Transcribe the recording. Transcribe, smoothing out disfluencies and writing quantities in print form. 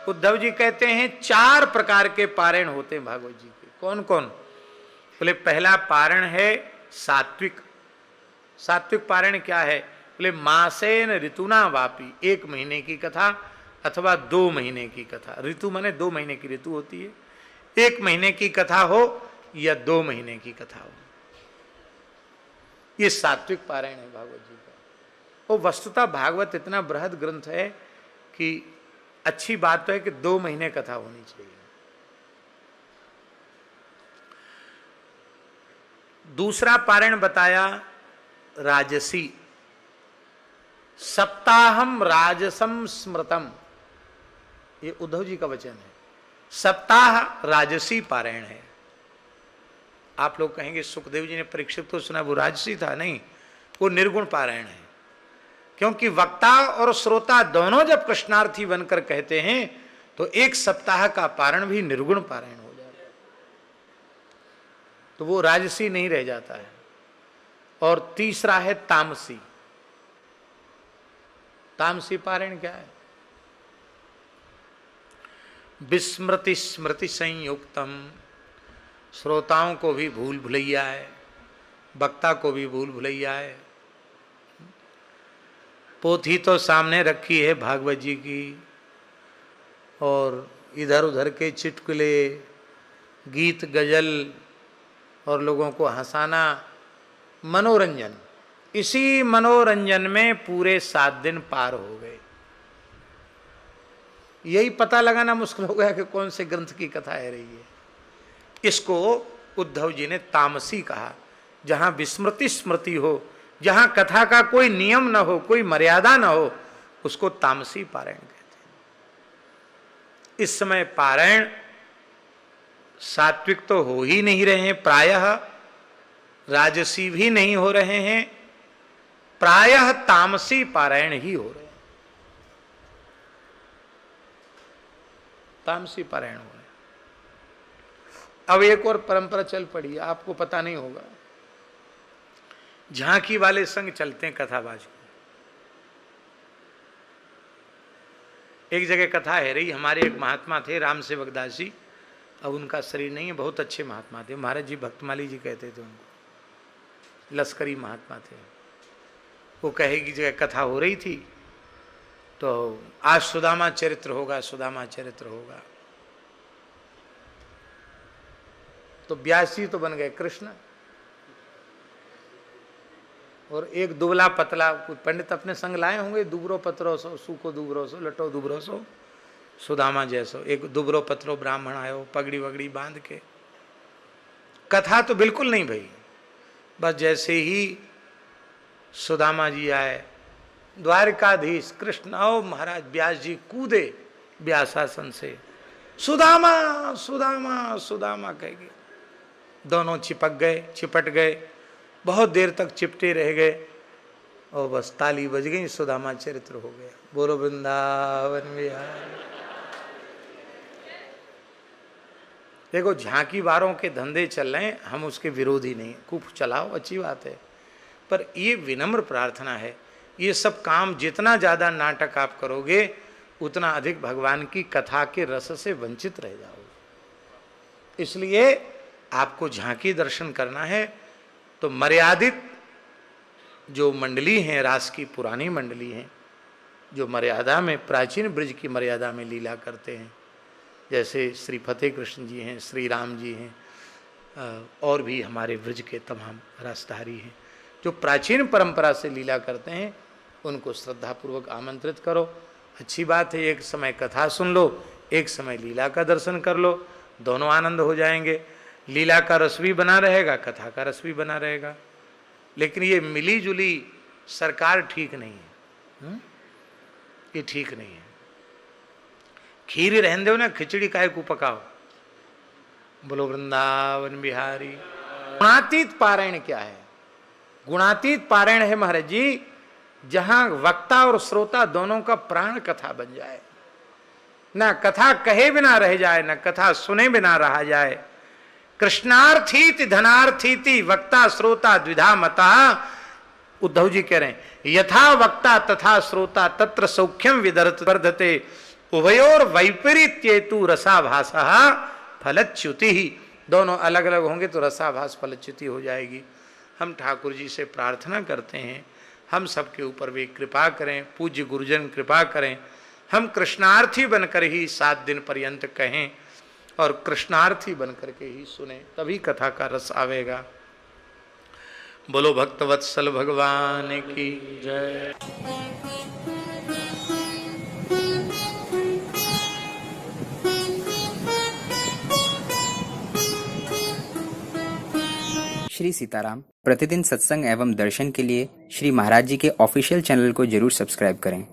उद्धव जी कहते हैं 4 प्रकार के पारायण होते हैं भागवत जी के। कौन कौन? बोले पहला पारायण है सात्विक। सात्विक पारायण क्या है? बोले मासेन ऋतुना वापी, 1 महीने की कथा अथवा 2 महीने की कथा। ऋतु माने 2 महीने की ऋतु होती है। 1 महीने की कथा हो या 2 महीने की कथा हो, ये सात्विक पारायण है भागवत जी का। वो वस्तुतः भागवत इतना बृहद ग्रंथ है कि अच्छी बात तो है कि 2 महीने कथा होनी चाहिए। दूसरा पारायण बताया राजसी। सप्ताहम राजसम स्मृतम, ये उद्धव जी का वचन है। सप्ताह राजसी पारायण है। आप लोग कहेंगे सुखदेव जी ने परीक्षित को सुना, वो राजसी था? नहीं, वो निर्गुण पारायण है। क्योंकि वक्ता और श्रोता दोनों जब कृष्णार्थी बनकर कहते हैं तो 1 सप्ताह का पारायण भी निर्गुण पारायण हो जाता है, तो वो राजसी नहीं रह जाता है। और तीसरा है तामसी। तामसी पारायण क्या है? विस्मृति स्मृति संयुक्तम, श्रोताओं को भी भूल भुलैया है, वक्ता को भी भूल भुलैया है। पोथी तो सामने रखी है भागवत जी की, और इधर उधर के चुटकुले, गीत गजल और लोगों को हंसाना, मनोरंजन, इसी मनोरंजन में पूरे 7 दिन पार हो गए। यही पता लगाना मुश्किल हो गया कि कौन से ग्रंथ की कथा है रही है। इसको उद्धव जी ने तामसी कहा। जहां विस्मृति स्मृति हो, जहां कथा का कोई नियम न हो, कोई मर्यादा न हो, उसको तामसी पारायण कहते हैं। इस समय पारायण सात्विक तो हो ही नहीं रहे हैं, प्रायः राजसी भी नहीं हो रहे हैं, प्रायः तामसी पारायण ही हो रहे हैं। तामसी पारायण हो रहे हैं। अब एक और परंपरा चल पड़ी है, आपको पता नहीं होगा। झांकी वाले संग चलते हैं कथाबाज को। एक जगह कथा है रही, हमारे एक महात्मा थे राम सेवक दास जी, अब उनका शरीर नहीं है, बहुत अच्छे महात्मा थे। महाराज जी भक्तमाली जी कहते थे उनको, लश्करी महात्मा थे। वो कहे की जगह कथा हो रही थी तो आज सुदामा चरित्र होगा, सुदामा चरित्र होगा। तो व्यास जी तो बन गए कृष्ण, और एक दुबला पतला पंडित अपने संग लाए होंगे, दुबरो पतरो सो, सूखो दुबरो सो, लटो दुबरो सो, सुदामा जैसो। एक दुबरो पतरो ब्राह्मण आयो, पगड़ी वगड़ी बांध के। कथा तो बिल्कुल नहीं भाई, बस जैसे ही सुदामा जी आए, द्वारकाधीश कृष्ण, आओ महाराज, व्यास जी कूदे व्यासासन से, सुदामा सुदामा सुदामा कह गए। दोनों चिपक गए, चिपट गए, बहुत देर तक चिपटे रह गए, और बस ताली बज गई, सुदामा चरित्र हो गया। बोलो वृंदावन विहार। देखो झांकी वारों के धंधे चल रहे हैं, हम उसके विरोधी नहीं, खूब चलाओ, अच्छी बात है, पर ये विनम्र प्रार्थना है, ये सब काम जितना ज़्यादा नाटक आप करोगे उतना अधिक भगवान की कथा के रस से वंचित रह जाओगे। इसलिए आपको झांकी दर्शन करना है तो मर्यादित जो मंडली हैं, रास की पुरानी मंडली हैं, जो मर्यादा में, प्राचीन ब्रज की मर्यादा में लीला करते हैं, जैसे श्री फतेह कृष्ण जी हैं, श्री राम जी हैं, और भी हमारे ब्रज के तमाम रसधारी हैं जो प्राचीन परंपरा से लीला करते हैं, उनको श्रद्धापूर्वक आमंत्रित करो। अच्छी बात है, एक समय कथा सुन लो, एक समय लीला का दर्शन कर लो, दोनों आनंद हो जाएंगे। लीला का रस भी बना रहेगा, कथा का रस भी बना रहेगा। लेकिन ये मिली जुली सरकार ठीक नहीं है, ये ठीक नहीं है। खीर रहने दो ना, खिचड़ी काहे को पकाओ। बोलो वृंदावन बिहारी। गुणातीत पारायण क्या है? गुणातीत पारायण है महाराज जी, जहां वक्ता और श्रोता दोनों का प्राण कथा बन जाए, ना कथा कहे बिना रह जाए, ना कथा सुने बिना रहा जाए। कृष्णार्थीति धनार्थीति वक्ता श्रोता द्विधा मता। उद्धव जी कह रहे हैं, यथा वक्ता तथा श्रोता तत्र सौख्यम विदर्थ वर्धते उभयोर वैपरीत्येतु रसाभासः फलच्युति ही। दोनों अलग अलग होंगे तो रसाभास फलच्युति हो जाएगी। हम ठाकुर जी से प्रार्थना करते हैं हम सबके ऊपर वे कृपा करें, पूज्य गुरुजन कृपा करें, हम कृष्णार्थी बनकर ही 7 दिन पर्यंत कहें और कृष्णार्थी बनकर के ही सुने, तभी कथा का रस आवेगा। बोलो भक्तवत्सल भगवान की जय। श्री सीताराम प्रतिदिन सत्संग एवं दर्शन के लिए श्री महाराज जी के ऑफिशियल चैनल को जरूर सब्सक्राइब करें।